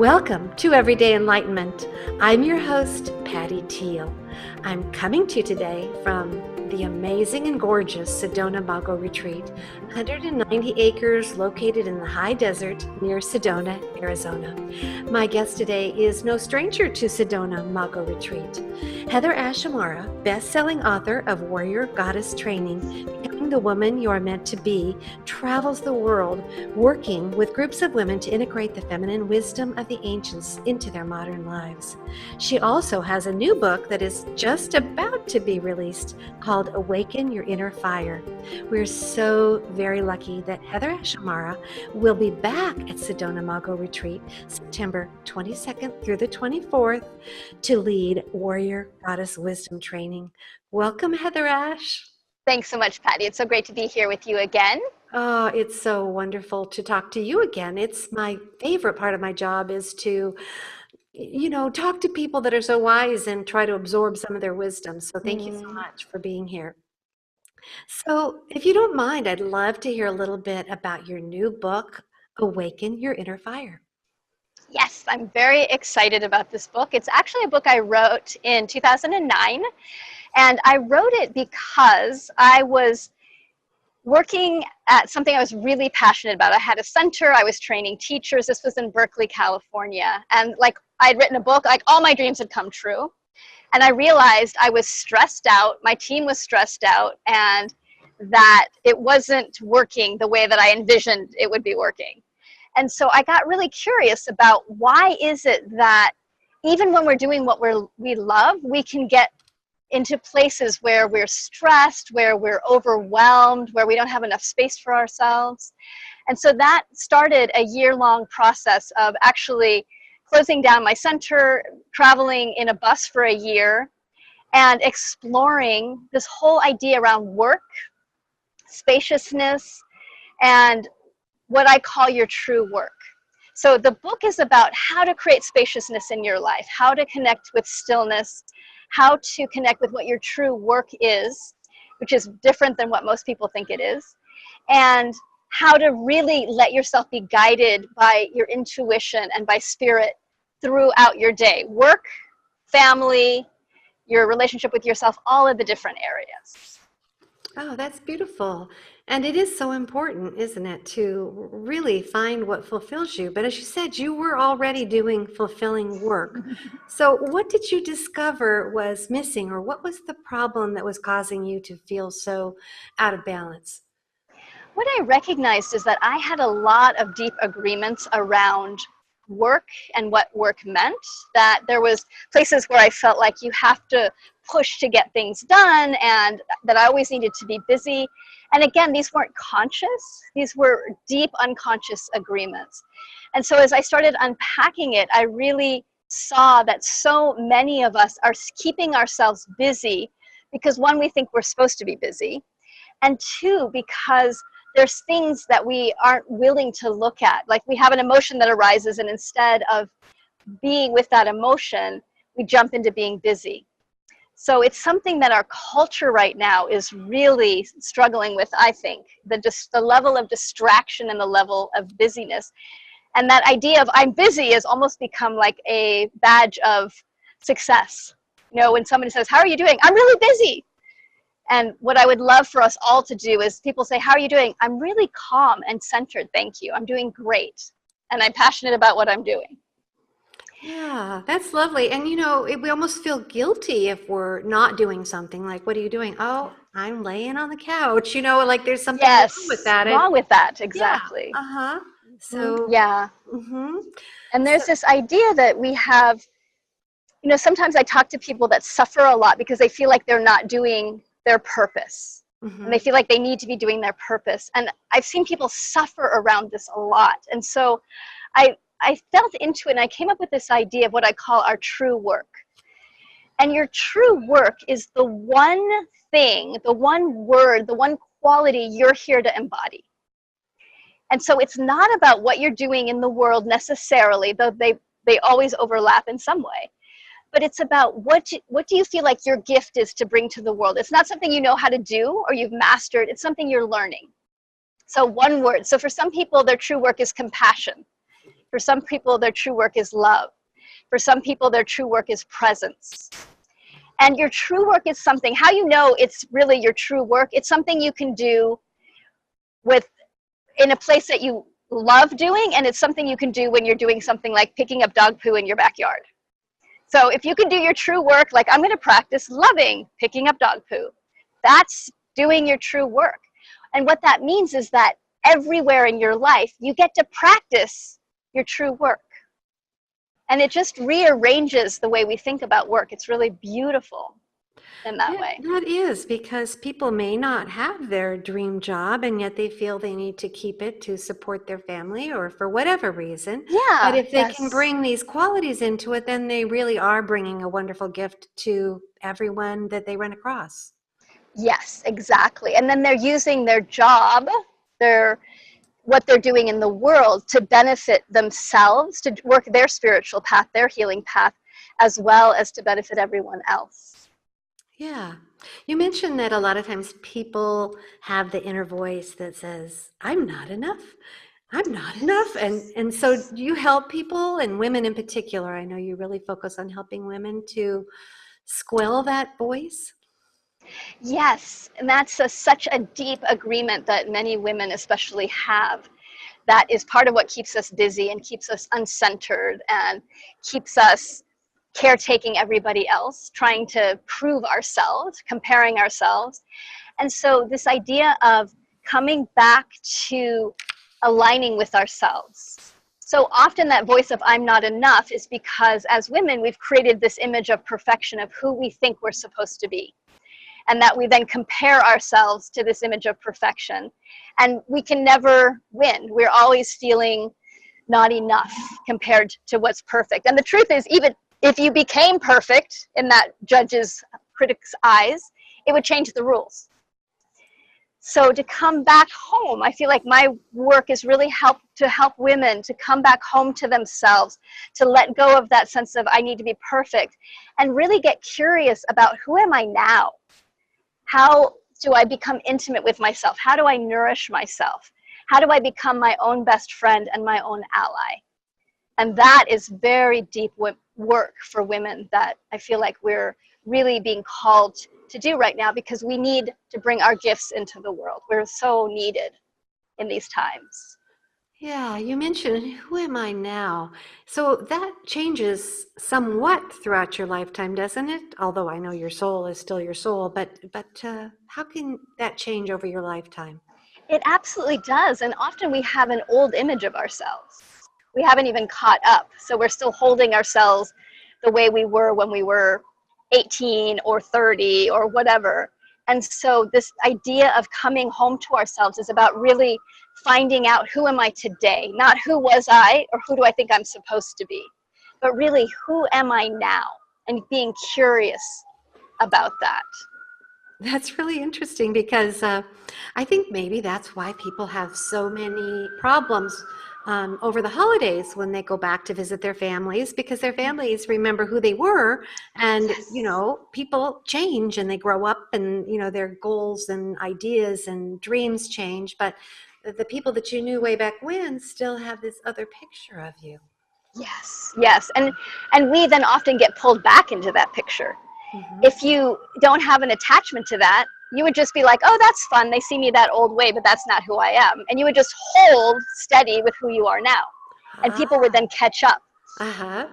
Welcome to Everyday Enlightenment. I'm your host, Patty Teal. I'm coming to you today from the amazing and gorgeous Sedona Mago retreat, 190 acres located in the high desert near Sedona, Arizona. My guest today is no stranger to Sedona Mago retreat. HeatherAsh Amara, best-selling author of Warrior Goddess Training, Becoming the Woman You Are Meant to Be, travels the world working with groups of women to integrate the feminine wisdom of the ancients into their modern lives. She also has a new book that is just about to be released called Awaken Your Inner Fire. We're so very lucky that HeatherAsh Amara will be back at Sedona Mago Retreat September 22nd through the 24th to lead Warrior Goddess Wisdom Training. Welcome, HeatherAsh. Thanks so much, Patty. It's so great to be here with you again. Oh, it's so wonderful to talk to you again. It's my favorite part of my job is to talk to people that are so wise and try to absorb some of their wisdom. So thank you so much for being here. So if you don't mind, I'd love to hear a little bit about your new book, Awaken Your Inner Fire. Yes, I'm very excited about this book. It's actually a book I wrote in 2009, and I wrote it because I was working at something I was really passionate about. I had a center, I was training teachers. This was in Berkeley, California. And I'd written a book, all my dreams had come true. And I realized I was stressed out, my team was stressed out, and that it wasn't working the way that I envisioned it would be working. And so I got really curious about why is it that even when we're doing what we love, we can get into places where we're stressed, where we're overwhelmed, where we don't have enough space for ourselves. And so that started a year-long process of actually closing down my center, traveling in a bus for a year, and exploring this whole idea around work, spaciousness, and what I call your true work. So the book is about how to create spaciousness in your life, how to connect with stillness, how to connect with what your true work is, which is different than what most people think it is, and how to really let yourself be guided by your intuition and by spirit throughout your day. Work, family, your relationship with yourself, all of the different areas. Oh, that's beautiful. And it is so important, isn't it, to really find what fulfills you. But as you said, you were already doing fulfilling work. So what did you discover was missing, or what was the problem that was causing you to feel so out of balance? What I recognized is that I had a lot of deep agreements around work and what work meant, that there was places where I felt like you have to push to get things done, and that I always needed to be busy. And again, these weren't conscious, these were deep unconscious agreements. And so as I started unpacking it, I really saw that so many of us are keeping ourselves busy because, one, we think we're supposed to be busy, and two, because there's things that we aren't willing to look at. Like, we have an emotion that arises, and instead of being with that emotion, we jump into being busy. So it's something that our culture right now is really struggling with, I think, the level of distraction and the level of busyness. And that idea of I'm busy has almost become like a badge of success. When somebody says, "How are you doing?" "I'm really busy." And what I would love for us all to do is people say, "How are you doing?" "I'm really calm and centered, thank you. I'm doing great. And I'm passionate about what I'm doing." Yeah, that's lovely. And we almost feel guilty if we're not doing something. Like, what are you doing? Oh, I'm laying on the couch. Like there's something wrong with that. Wrong with that, exactly. Yeah, uh-huh. So, yeah. mm-hmm. And there's this idea that we have, sometimes I talk to people that suffer a lot because they feel like they're not doing their purpose. Mm-hmm. And they feel like they need to be doing their purpose. And I've seen people suffer around this a lot. And so I felt into it, and I came up with this idea of what I call our true work. And your true work is the one thing, the one word, the one quality you're here to embody. And so it's not about what you're doing in the world necessarily, though they always overlap in some way. But it's about what do you feel like your gift is to bring to the world. It's not something you know how to do or you've mastered. It's something you're learning. So one word. So for some people, their true work is compassion. For some people, their true work is love. For some people, their true work is presence. And your true work is something, how you know it's really your true work, it's something you can do with in a place that you love doing, and it's something you can do when you're doing something like picking up dog poo in your backyard. So if you can do your true work, like I'm going to practice loving picking up dog poo, that's doing your true work. And what that means is that everywhere in your life, you get to practice your true work. And it just rearranges the way we think about work. It's really beautiful in that way. That is, because people may not have their dream job and yet they feel they need to keep it to support their family or for whatever reason. Yeah. But if they can bring these qualities into it, then they really are bringing a wonderful gift to everyone that they run across. Yes, exactly. And then they're using their job, what they're doing in the world to benefit themselves, to work their spiritual path, their healing path, as well as to benefit everyone else. Yeah. You mentioned that a lot of times people have the inner voice that says, I'm not enough. I'm not enough. And so do you help people, and women in particular? I know you really focus on helping women to squell that voice. Yes, and that's such a deep agreement that many women especially have. That is part of what keeps us busy and keeps us uncentered and keeps us caretaking everybody else, trying to prove ourselves, comparing ourselves. And so this idea of coming back to aligning with ourselves. So often that voice of I'm not enough is because as women, we've created this image of perfection of who we think we're supposed to be. And that we then compare ourselves to this image of perfection. And we can never win. We're always feeling not enough compared to what's perfect. And the truth is, even if you became perfect in that judge's, critic's eyes, it would change the rules. So to come back home, I feel like my work is really to help women to come back home to themselves, to let go of that sense of I need to be perfect, and really get curious about who am I now? How do I become intimate with myself? How do I nourish myself? How do I become my own best friend and my own ally? And that is very deep work for women that I feel like we're really being called to do right now, because we need to bring our gifts into the world. We're so needed in these times. Yeah, you mentioned who am I now? So that changes somewhat throughout your lifetime, doesn't it? Although I know your soul is still your soul, but how can that change over your lifetime? It absolutely does. And often we have an old image of ourselves. We haven't even caught up. So we're still holding ourselves the way we were when we were 18 or 30 or whatever. And so this idea of coming home to ourselves is about really finding out who am I today, not who was I or who do I think I'm supposed to be, but really who am I now, and being curious about that. That's really interesting because I think maybe that's why people have so many problems over the holidays when they go back to visit their families, because their families remember who they were. And, you know, people change and they grow up, and, you know, their goals and ideas and dreams change. But the people that you knew way back when still have this other picture of you. Yes, yes. And we then often get pulled back into that picture. Mm-hmm. If you don't have an attachment to that, you would just be like, oh, that's fun. They see me that old way, but that's not who I am. And you would just hold steady with who you are now. And people would then catch up, Uh-huh.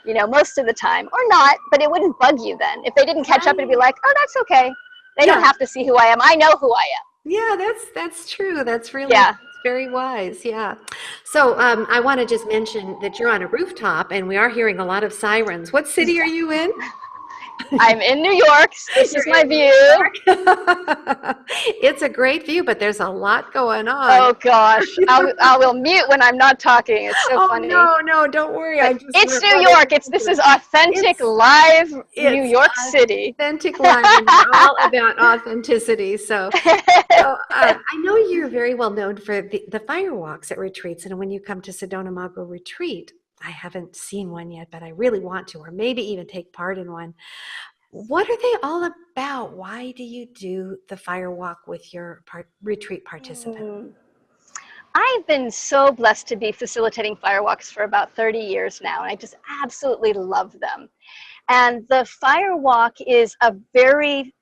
you know, most of the time, or not, but it wouldn't bug you then. If they didn't catch up, it'd be like, oh, that's okay. They don't have to see who I am. I know who I am. Yeah, that's true. That's really very wise. Yeah. So I want to just mention that you're on a rooftop and we are hearing a lot of sirens. What city are you in? I'm in New York. This is my view. It's a great view, but there's a lot going on. Oh gosh, I will mute when I'm not talking. It's so funny. No, don't worry. It's New York. This is authentic, live New York City. Authentic live, and we're all about authenticity. So I know you're very well known for the fire walks at retreats, and when you come to Sedona Mago retreat, I haven't seen one yet, but I really want to, or maybe even take part in one. What are they all about? Why do you do the fire walk with your retreat participants? I've been so blessed to be facilitating firewalks for about 30 years now, and I just absolutely love them. And the firewalk is a very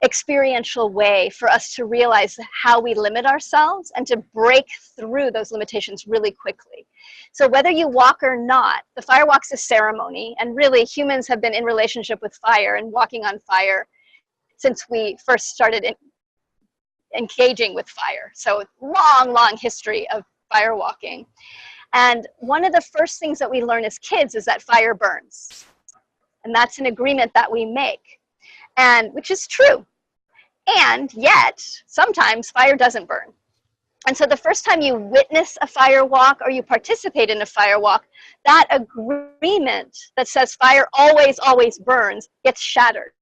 experiential way for us to realize how we limit ourselves and to break through those limitations really quickly. So whether you walk or not, the firewalk's a ceremony, and really humans have been in relationship with fire and walking on fire since we first started engaging with fire. So long, long history of fire walking. And one of the first things that we learn as kids is that fire burns. And that's an agreement that we make, and which is true. And yet, sometimes fire doesn't burn. And so the first time you witness a fire walk or you participate in a fire walk, that agreement that says fire always, always burns gets shattered.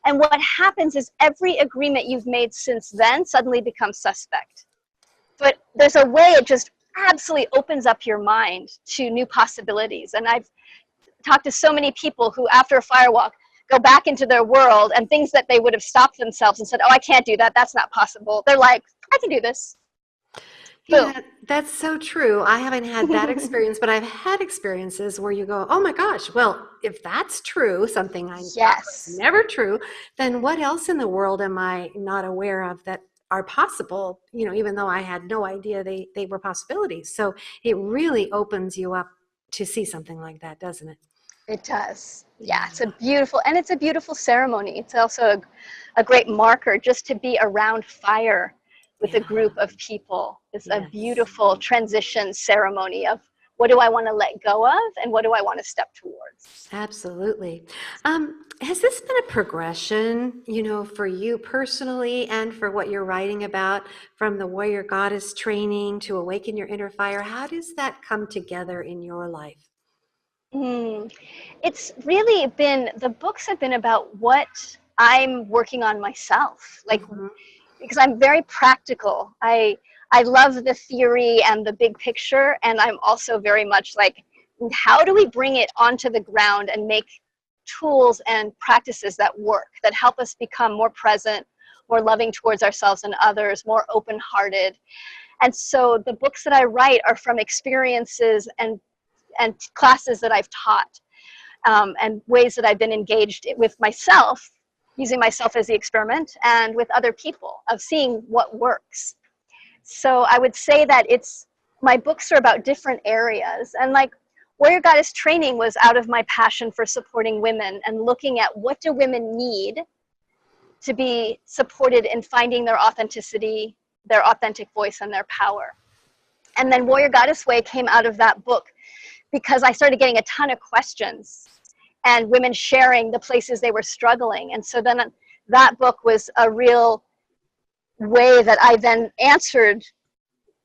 And what happens is every agreement you've made since then suddenly becomes suspect. But there's a way it just absolutely opens up your mind to new possibilities. And I've talked to so many people who, after a fire walk, go back into their world, and things that they would have stopped themselves and said, oh, I can't do that, that's not possible. They're like, I can do this. Boom. Yeah, that's so true. I haven't had that experience, but I've had experiences where you go, oh my gosh, well, if that's true, something I thought was never true, then what else in the world am I not aware of that are possible, even though I had no idea they were possibilities. So it really opens you up to see something like that, doesn't it? It does. Yeah, it's a beautiful ceremony. It's also a great marker just to be around fire with a group of people. It's a beautiful transition ceremony of what do I want to let go of and what do I want to step towards. Absolutely. Has this been a progression, for you personally and for what you're writing about, from the warrior goddess training to awaken your inner fire? How does that come together in your life? It's really been, the books have been about what I'm working on myself, because I'm very practical. I love the theory and the big picture, and I'm also very much like, how do we bring it onto the ground and make tools and practices that work, that help us become more present, more loving towards ourselves and others, more open-hearted. And so the books that I write are from experiences and classes that I've taught, and ways that I've been engaged with myself, using myself as the experiment, and with other people, of seeing what works. So I would say that my books are about different areas, and like Warrior Goddess Training was out of my passion for supporting women and looking at what do women need to be supported in finding their authenticity, their authentic voice, and their power. And then Warrior Goddess Way came out of that book because I started getting a ton of questions and women sharing the places they were struggling. And so then that book was a real way that I then answered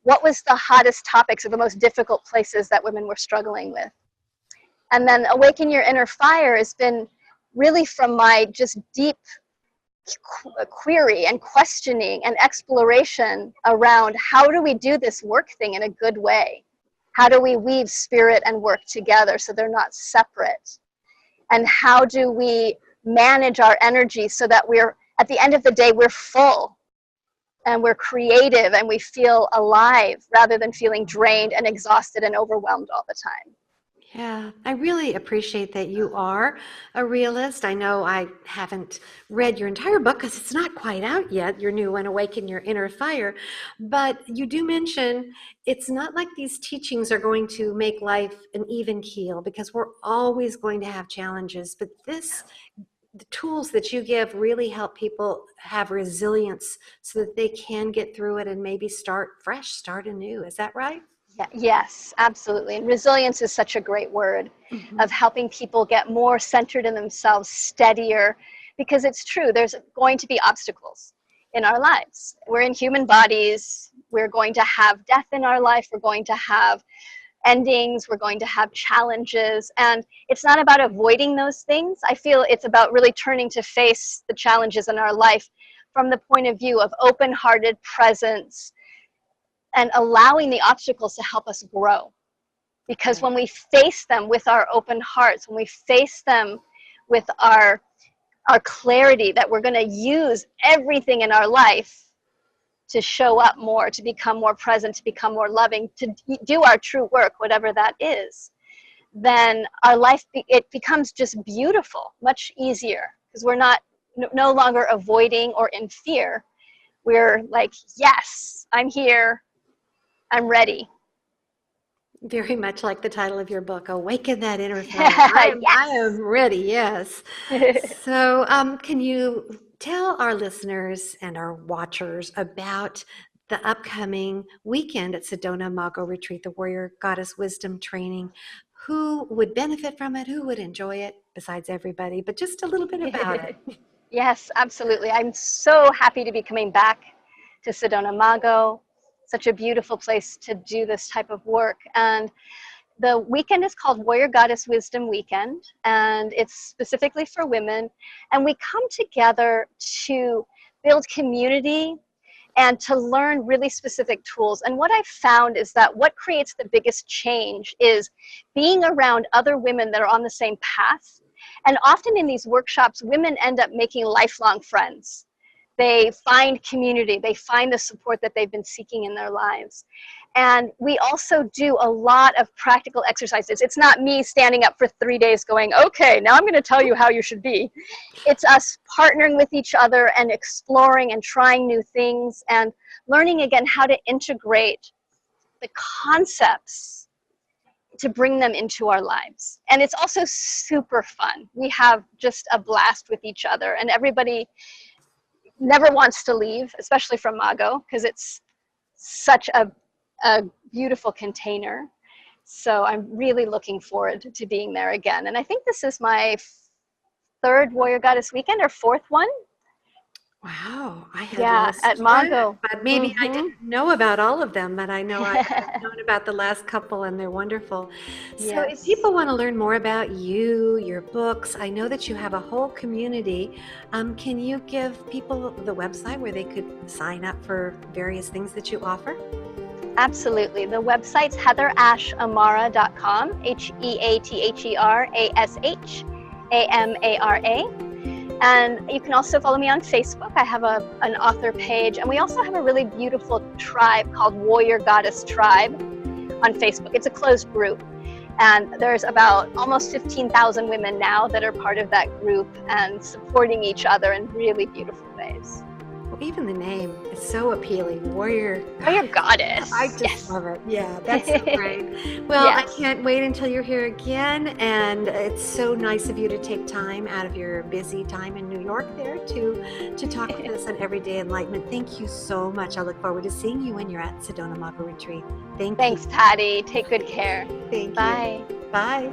what was the hottest topics or the most difficult places that women were struggling with. And then Awaken Your Inner Fire has been really from my just deep query and questioning and exploration around how do we do this work thing in a good way? How do we weave spirit and work together so they're not separate? And how do we manage our energy so that we're, at the end of the day, we're full and we're creative and we feel alive rather than feeling drained and exhausted and overwhelmed all the time? Yeah, I really appreciate that you are a realist. I know I haven't read your entire book because it's not quite out yet, your new one, Awaken Your Inner Fire, but you do mention it's not like these teachings are going to make life an even keel, because we're always going to have challenges, but the tools that you give really help people have resilience so that they can get through it and maybe start fresh, start anew. Is that right? Yeah, yes, absolutely. And resilience is such a great word, of helping people get more centered in themselves, steadier, because it's true, there's going to be obstacles in our lives. We're in human bodies. We're going to have death in our life. We're going to have endings. We're going to have challenges. And it's not about avoiding those things. I feel it's about really turning to face the challenges in our life from the point of view of open-hearted presence, and allowing the obstacles to help us grow. Because when we face them with our open hearts, when we face them with our clarity that we're going to use everything in our life to show up more, to become more present, to become more loving, to do our true work, whatever that is, then our life, it becomes just beautiful, much easier, because we're not no longer avoiding or in fear. We're like, yes, I'm here, I'm ready. Very much like the title of your book, Awaken That Inner Fire. I am ready, yes. So, can you tell our listeners and our watchers about the upcoming weekend at Sedona Mago Retreat, the Warrior Goddess Wisdom Training? Who would benefit from it? Who would enjoy it besides everybody? But just a little bit about it. Yes, absolutely. I'm so happy to be coming back to Sedona Mago. Such a beautiful place to do this type of work. And the weekend is called Warrior Goddess Wisdom Weekend, and it's specifically for women. And we come together to build community and to learn really specific tools. And what I've found is that what creates the biggest change is being around other women that are on the same path. And often in these workshops, women end up making lifelong friends. They find community, they find the support that they've been seeking in their lives. And we also do a lot of practical exercises. It's not me standing up for 3 days going, okay, now I'm going to tell you how you should be. It's us partnering with each other and exploring and trying new things and learning again how to integrate the concepts to bring them into our lives. And it's also super fun. We have just a blast with each other, and everybody never wants to leave, especially from Mago, because it's such a beautiful container. So I'm really looking forward to being there again. And I think this is my third Warrior Goddess weekend or fourth one. Wow, I had lost at Mago. But maybe I didn't know about all of them, but I know I've known about the last couple, and they're wonderful. So if people want to learn more about you, your books, I know that you have a whole community. Can you give people the website where they could sign up for various things that you offer? Absolutely. The website's HeatherAshAmara.com, HeatherAshAmara. And you can also follow me on Facebook. I have an author page, and we also have a really beautiful tribe called Warrior Goddess Tribe on Facebook. It's a closed group, and there's about almost 15,000 women now that are part of that group and supporting each other in really beautiful ways. Well, even the name is so appealing, Warrior Goddess. I just love it. Yeah, that's so great. Well, I can't wait until you're here again, and it's so nice of you to take time out of your busy time in New York there to talk with us on Everyday Enlightenment. Thank you so much. I look forward to seeing you when you're at Sedona Mago Retreat. Thanks, Patty. Take good care. Thank you. Bye. Bye.